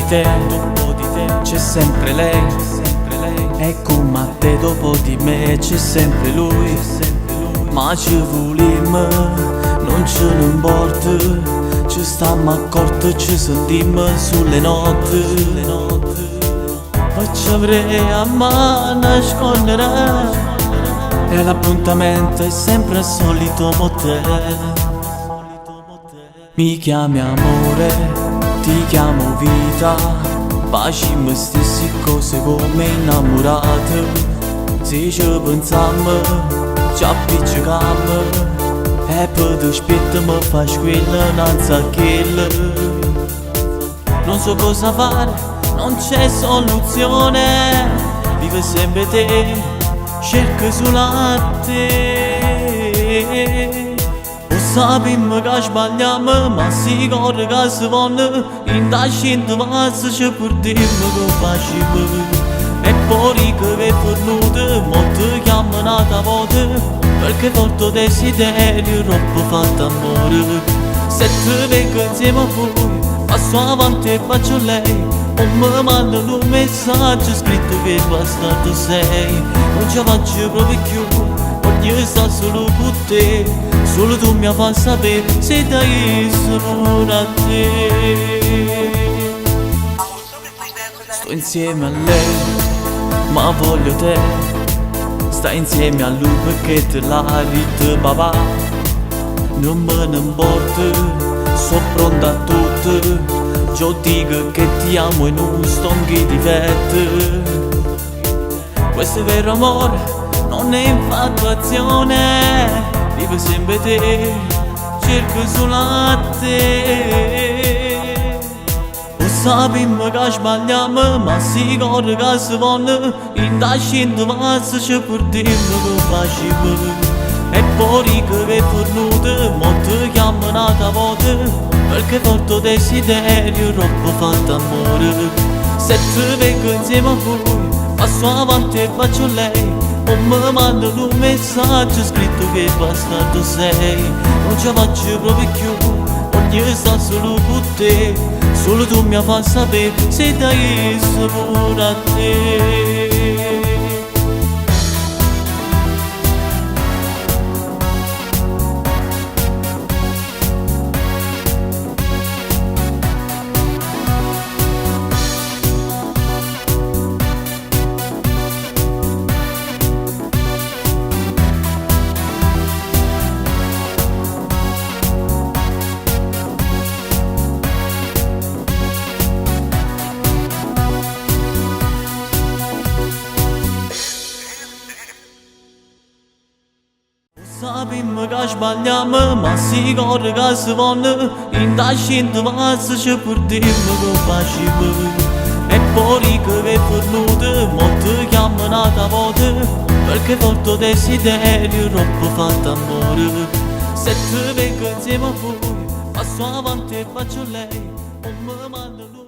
te c'è sempre lei, e come a te dopo di me c'è sempre lui. Ma ci volimmo, non ce ne importa, ci stiamo accorti, ci sentimmo sulle notte. Poi ci avrei a mano nascondere, e l'appuntamento è sempre il solito motel. Mi chiami amore, ti chiamo vita, facciamo stesse cose come innamorati. Se ci pensiamo, ci appiccichiamo, e poi ti aspetto mi fai squilla innanzi a quello. Non so cosa fare, non c'è soluzione, vive sempre te, cerco solo a te. Sappiamo che sbagliamo, ma si corre che si vanno, in tascente mazza ci perdiamo che facciamo. E poi che è fornuto, molti chiamano a volte, perché forte desiderio, troppo fatto amore. Se ti vengo insieme a voi, passo avanti e faccio lei, o mi mandano un messaggio scritto che bastardo sei. Non ci faccio proprio più, voglio stare solo con te, solo tu mi fai sapere se dai solo a te. Sto insieme a lei, ma voglio te. Stai insieme a lui perché te l'ha detto papà. Non me ne importa, sono pronta a tutto. Io dico che ti amo e non sto in difetto. Questo è vero amore, non è infatuazione, vivo sempre te, cerco solo a te. Lo sappiamo che sbagliamo, ma si corre che si vanno, in tascente mazza ci perdiamo che facciamo. E poi che è fornuto, molti chiamano a volte, perché forte desiderio, troppo fatto amore. Se ti vengo insieme a voi, passo avanti e faccio lei, o mi mandano un messaggio scritto che bastardo sei. Non ci faccio proprio più, voglio stare solo con te, solo tu mi fai sapere se dai solo a te. Sappiamo che sbagliamo, ma si corre che si vanno, in tascente mazza ci perdiamo che facciamo. E poi che è fornuto, molti chiamano a volte, perché forte desiderio, troppo fatto amore. Se ti vengo insieme a voi, passo avanti e faccio lei, o mi mandano